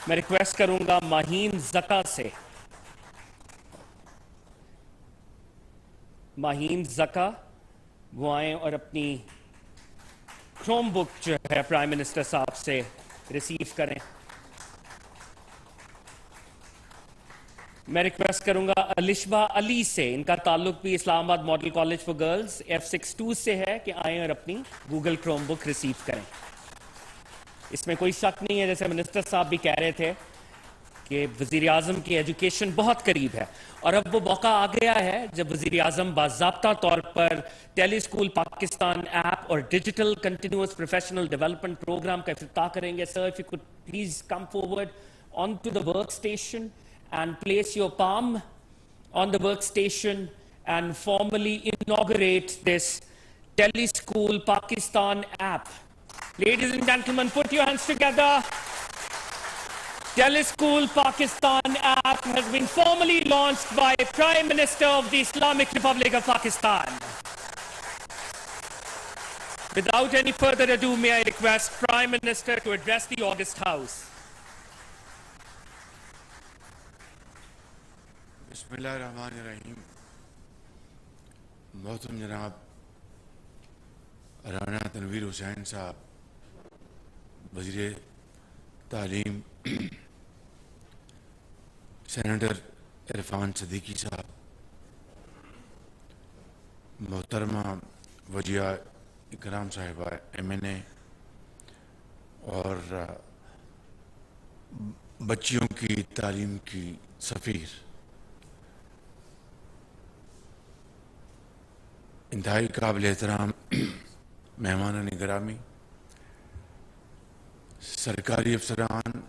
میں ریکویسٹ کروں گا ماہین زکا سے, ماہین زکا وہ آئیں اور اپنی کروم بک جو ہے پرائم منسٹر صاحب سے ریسیو کریں. میں ریکویسٹ کروں گا الشبہ علی سے، ان کا تعلق بھی اسلام آباد model college for girls F62 سے ہے، کہ آئیں اور اپنی گوگل کروم بک ریسیو کریں. اس میں کوئی شک نہیں ہے، جیسے منسٹر صاحب بھی کہہ رہے تھے کہ وزیر اعظم کی ایجوکیشن بہت قریب ہے، اور اب وہ موقع آ گیا ہے جب وزیر اعظم باضابطہ طور پر ٹیلی اسکول پاکستان ایپ اور digital continuous professional development program کا افتتاح کریں گے. سر، if you could please come forward onto the workstation and place your palm on the workstation and formally inaugurate this Tele School Pakistan app. Ladies and gentlemen, put your hands together. Tele School Pakistan app has been formally launched by Prime Minister of the Islamic Republic of Pakistan. Without any further ado, may I request Prime Minister to address the August House. بسم اللہ الرحمن الرحیم. محترم جناب رانا تنویر حسین صاحب، وزیر تعلیم senator Irfan Siddiqui صاحب، محترمہ وجیہ اکرام صاحبہ MNA، اور بچیوں کی تعلیم کی سفیر، انتہائی قابل احترام مہمانان گرامی، سرکاری افسران،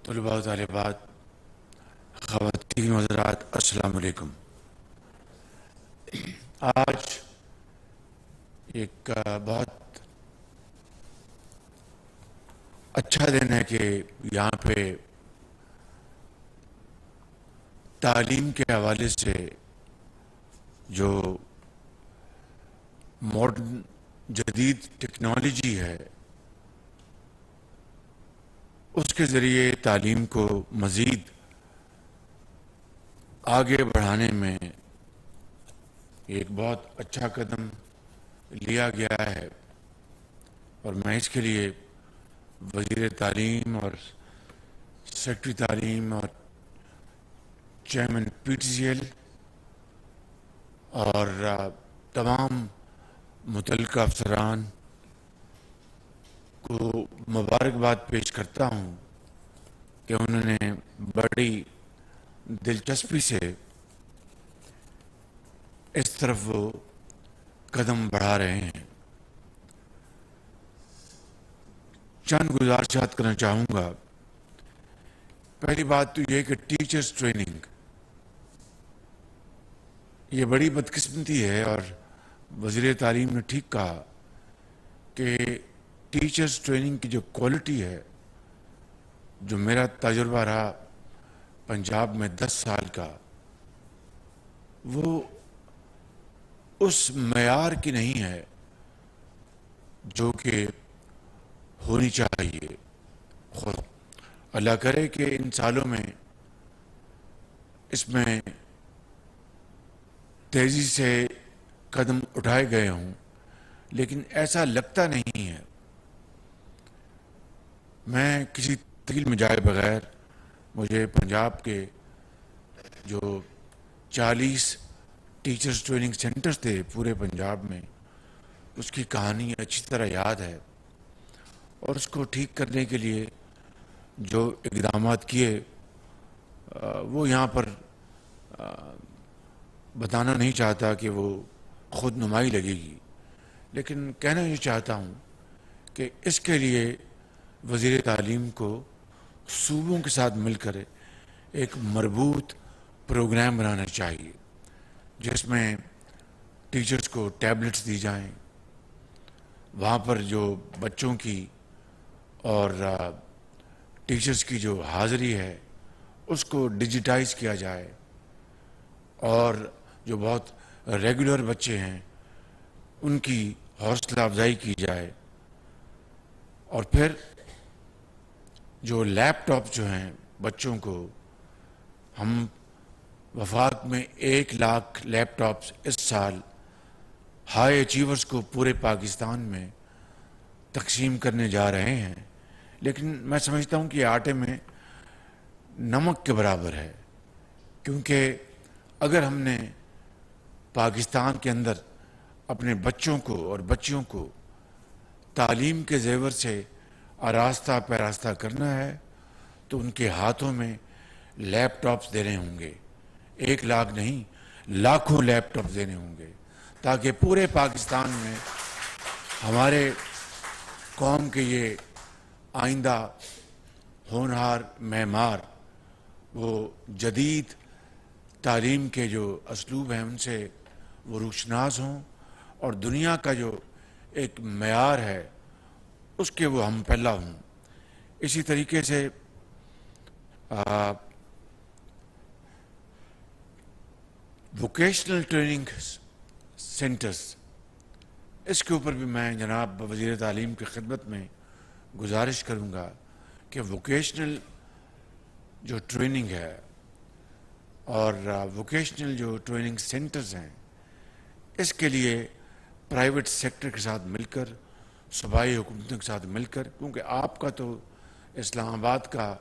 طلباء و طالبات، خواتین و حضرات، السلام علیکم. آج ایک بہت اچھا دن ہے کہ یہاں پہ تعلیم کے حوالے سے جو ماڈرن جدید ٹیکنالوجی ہے اس کے ذریعے تعلیم کو مزید آگے بڑھانے میں ایک بہت اچھا قدم لیا گیا ہے، اور میں اس کے لیے وزیر تعلیم اور سیکرٹری تعلیم اور چیئرمین PTCL اور تمام متعلقہ افسران کو مبارکباد پیش کرتا ہوں کہ انہوں نے بڑی دلچسپی سے اس طرف وہ قدم بڑھا رہے ہیں. چند گزارشات کرنا چاہوں گا. پہلی بات تو یہ کہ ٹیچرز ٹریننگ یہ بڑی بدقسمتی ہے، اور وزیر تعلیم نے ٹھیک کہا کہ ٹیچرز ٹریننگ کی جو کوالٹی ہے، جو میرا تجربہ رہا پنجاب میں 10 سال کا، وہ اس معیار کی نہیں ہے جو کہ ہونی چاہیے. خود اللہ کرے کہ ان سالوں میں اس میں تیزی سے قدم اٹھائے گئے ہوں، لیکن ایسا لگتا نہیں ہے. میں کسی تفصیل میں جائے بغیر مجھے پنجاب کے جو 40 ٹیچرز ٹریننگ سینٹرز تھے پورے پنجاب میں، اس کی کہانی اچھی طرح یاد ہے، اور اس کو ٹھیک کرنے کے لیے جو اقدامات کیے وہ یہاں پر بتانا نہیں چاہتا کہ وہ خود نمائی لگے گی، لیکن کہنا یہ چاہتا ہوں کہ اس کے لیے وزیر تعلیم کو صوبوں کے ساتھ مل کر ایک مربوط پروگرام بنانا چاہیے، جس میں ٹیچرز کو ٹیبلٹس دی جائیں، وہاں پر جو بچوں کی اور ٹیچرز کی جو حاضری ہے اس کو ڈیجیٹائز کیا جائے، اور جو بہت ریگولر بچے ہیں ان کی حوصلہ افزائی کی جائے. اور پھر جو لیپ ٹاپ جو ہیں بچوں کو، ہم وفاق میں 1 لاکھ لیپ ٹاپس اس سال ہائی اچیورز کو پورے پاکستان میں تقسیم کرنے جا رہے ہیں، لیکن میں سمجھتا ہوں کہ آٹے میں نمک کے برابر ہے، کیونکہ اگر ہم نے پاکستان کے اندر اپنے بچوں کو اور بچیوں کو تعلیم کے زیور سے آراستہ پیراستہ کرنا ہے تو ان کے ہاتھوں میں لیپ ٹاپس دینے ہوں گے، 1 لاکھ نہیں، لاکھوں لیپ ٹاپس دینے ہوں گے، تاکہ پورے پاکستان میں ہمارے قوم کے یہ آئندہ ہونہار معمار وہ جدید تعلیم کے جو اسلوب ہیں ان سے وہ روشناس ہوں، اور دنیا کا جو ایک معیار ہے اس کے وہ ہم پہلا ہوں۔ اسی طریقے سے ووکیشنل ٹریننگ سینٹرز، اس کے اوپر بھی میں جناب وزیر تعلیم کی خدمت میں گزارش کروں گا کہ ووکیشنل جو ٹریننگ ہے اور ووکیشنل جو ٹریننگ سینٹرز ہیں، اس کے لیے پرائیویٹ سیکٹر کے ساتھ مل کر، صوبائی حکومتوں کے ساتھ مل کر، کیونکہ آپ کا تو اسلام آباد کا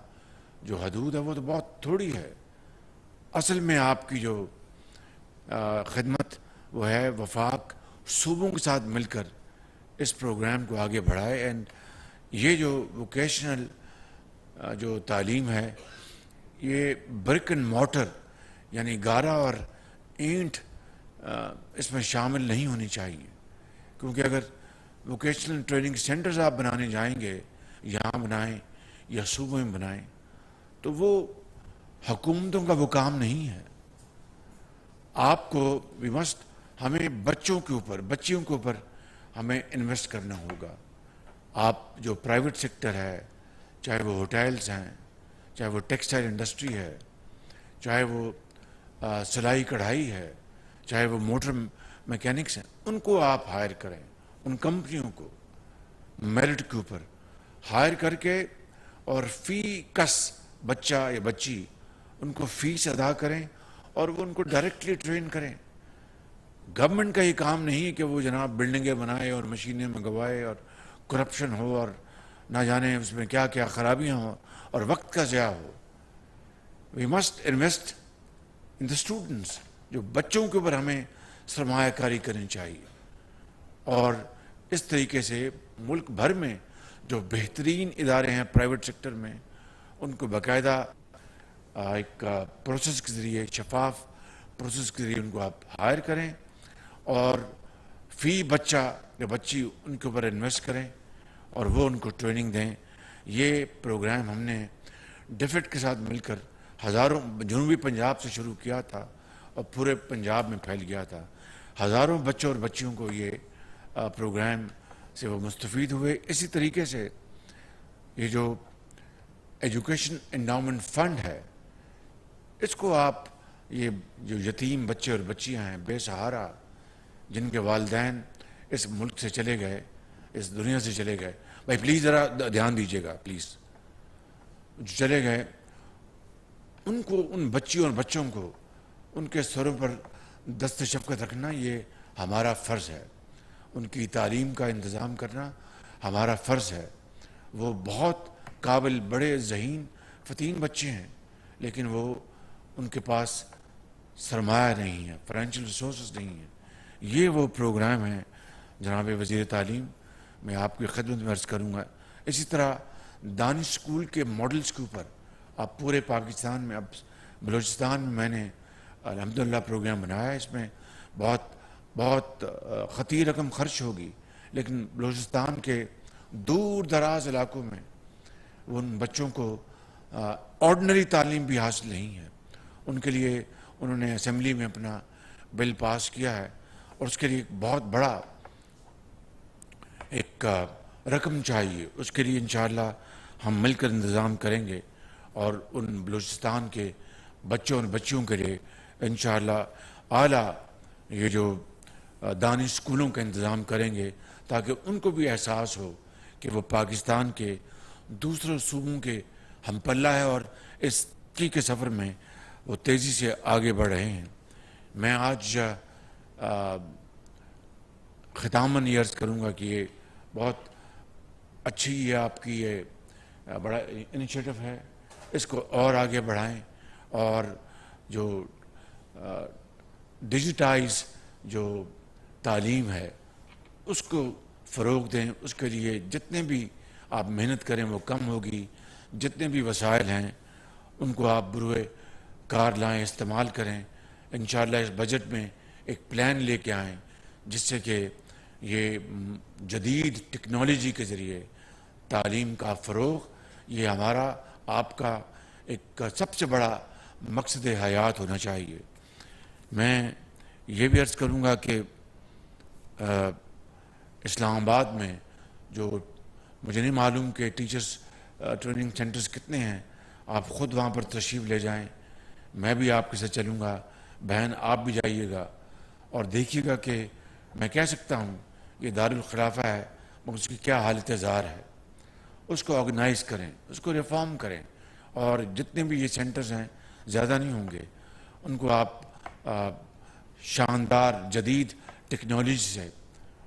جو حدود ہے وہ تو بہت تھوڑی ہے، اصل میں آپ کی جو خدمت وہ ہے وفاق صوبوں کے ساتھ مل کر اس پروگرام کو آگے بڑھائے۔ اینڈ یہ جو ووکیشنل جو تعلیم ہے یہ برک اینڈ مورٹر یعنی گارا اور اینٹ اس میں شامل نہیں ہونی چاہیے، کیونکہ اگر ووکیشنل ٹریننگ سینٹرز آپ بنانے جائیں گے، یہاں بنائیں یا صوبوں میں بنائیں، تو وہ حکومتوں کا وہ کام نہیں ہے۔ آپ کو ہمیں بچوں کے اوپر، بچیوں کے اوپر ہمیں انویسٹ کرنا ہوگا۔ آپ جو پرائیویٹ سیکٹر ہے، چاہے وہ ہوٹلز ہیں، چاہے وہ ٹیکسٹائل انڈسٹری ہے، چاہے وہ سلائی کڑھائی ہے، چاہے وہ موٹر میکینکس ہیں، ان کو آپ ہائر کریں، ان کمپنیوں کو میرٹ کے اوپر ہائر کر کے، اور فی کس بچہ یا بچی ان کو فیس ادا کریں اور وہ ان کو ڈائریکٹلی ٹرین کریں۔ گورنمنٹ کا یہ کام نہیں ہے کہ وہ جناب بلڈنگیں بنائے اور مشینیں منگوائے اور کرپشن ہو اور نہ جانے اس میں کیا کیا خرابیاں ہوں اور وقت کا ضیاع ہو۔ We must invest in the students, جو بچوں کے اوپر ہمیں سرمایہ کاری کرنی چاہیے، اور اس طریقے سے ملک بھر میں جو بہترین ادارے ہیں پرائیویٹ سیکٹر میں ان کو باقاعدہ ایک پروسیس کے ذریعے، شفاف پروسیس کے ذریعے ان کو آپ ہائر کریں اور فی بچہ یا بچی ان کے اوپر انویسٹ کریں اور وہ ان کو ٹریننگ دیں۔ یہ پروگرام ہم نے ڈیفٹ کے ساتھ مل کر ہزاروں، جنوبی پنجاب سے شروع کیا تھا اور پورے پنجاب میں پھیل گیا تھا، ہزاروں بچوں اور بچیوں کو یہ پروگرام سے وہ مستفید ہوئے۔ اسی طریقے سے یہ جو ایجوکیشن انڈاؤمنٹ فنڈ ہے، اس کو آپ یہ جو یتیم بچے اور بچیاں ہیں، بے سہارا، جن کے والدین اس ملک سے چلے گئے، اس دنیا سے چلے گئے، بھائی پلیز ذرا دھیان دیجیے گا پلیز، جو چلے گئے ان کو، ان بچیوں اور بچوں کو ان کے سروں پر دست شفقت رکھنا یہ ہمارا فرض ہے، ان کی تعلیم کا انتظام کرنا ہمارا فرض ہے۔ وہ بہت قابل، بڑے ذہین فتین بچے ہیں، لیکن وہ ان کے پاس سرمایہ نہیں ہے، فائنینشیل ریسورسز نہیں ہیں۔ یہ وہ پروگرام ہے جناب وزیر تعلیم، میں آپ کی خدمت میں عرض کروں گا۔ اسی طرح دانش سکول کے ماڈلز کے اوپر آپ پورے پاکستان میں، اب بلوچستان میں میں نے الحمدللہ پروگرام بنایا ہے، اس میں بہت خطیر رقم خرچ ہوگی، لیکن بلوچستان کے دور دراز علاقوں میں ان بچوں کو آرڈنری تعلیم بھی حاصل نہیں ہے، ان کے لیے انہوں نے اسمبلی میں اپنا بل پاس کیا ہے، اور اس کے لیے ایک بہت بڑا ایک رقم چاہیے، اس کے لیے انشاءاللہ ہم مل کر انتظام کریں گے، اور ان بلوچستان کے بچوں اور بچیوں کے لیے انشاءاللہ اعلیٰ یہ جو دانش سکولوں کا انتظام کریں گے، تاکہ ان کو بھی احساس ہو کہ وہ پاکستان کے دوسرے صوبوں کے ہم پلہ ہے اور اس ترقی کے سفر میں وہ تیزی سے آگے بڑھ رہے ہیں۔ میں آج ختاماً یہ عرض کروں گا کہ یہ بہت اچھی آپ کی یہ بڑا انیشیٹو ہے، اس کو اور آگے بڑھائیں اور جو ڈیجیٹائز جو تعلیم ہے اس کو فروغ دیں. اس کے لیے جتنے بھی آپ محنت کریں وہ کم ہوگی. جتنے بھی وسائل ہیں ان کو آپ بروئے کار لائیں, استعمال کریں. انشاءاللہ اس بجٹ میں ایک پلان لے کے آئیں جس سے کہ یہ جدید ٹیکنالوجی کے ذریعے تعلیم کا فروغ یہ ہمارا آپ کا ایک سب سے بڑا مقصد حیات ہونا چاہیے. میں یہ بھی عرض کروں گا کہ اسلام آباد میں جو مجھے نہیں معلوم کہ ٹیچرز ٹریننگ سینٹرز کتنے ہیں, آپ خود وہاں پر تشریف لے جائیں. میں بھی آپ کے ساتھ چلوں گا, بہن آپ بھی جائیے گا اور دیکھیے گا کہ میں کہہ سکتا ہوں یہ دارالخلافہ ہے مگر اس کی کیا حالت زار ہے. اس کو آرگنائز کریں, اس کو ریفارم کریں اور جتنے بھی یہ سینٹرز ہیں زیادہ نہیں ہوں گے, ان کو آپ شاندار جدید ٹیکنالوجی سے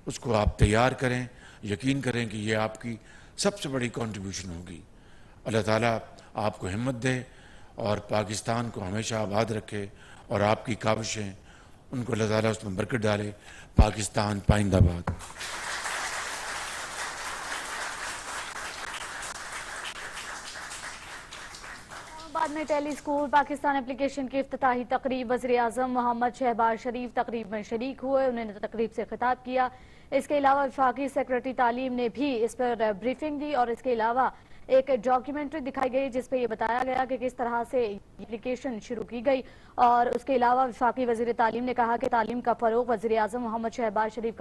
اس کو آپ تیار کریں. یقین کریں کہ یہ آپ کی سب سے بڑی کنٹریبیوشن ہوگی. اللہ تعالیٰ آپ کو ہمت دے اور پاکستان کو ہمیشہ آباد رکھے اور آپ کی کاوشیں ان کو اللہ تعالیٰ اس میں برکت ڈالے. پاکستان پائندہ باد. بعد میں ٹیلی سکول پاکستان اپلیکیشن کی افتتاحی تقریب وزیر اعظم محمد شہباز شریف تقریب میں شریک ہوئے. انہوں نے تقریب سے خطاب کیا. اس کے علاوہ وفاقی سیکرٹری تعلیم نے بھی اس پر بریفنگ دی اور اس کے علاوہ ایک ڈاکیومنٹری دکھائی گئی جس پہ یہ بتایا گیا کہ کس طرح سے اپلیکیشن شروع کی گئی. اور اس کے علاوہ وفاقی وزیر تعلیم نے کہا کہ تعلیم کا فروغ وزیر اعظم محمد شہباز شریف کا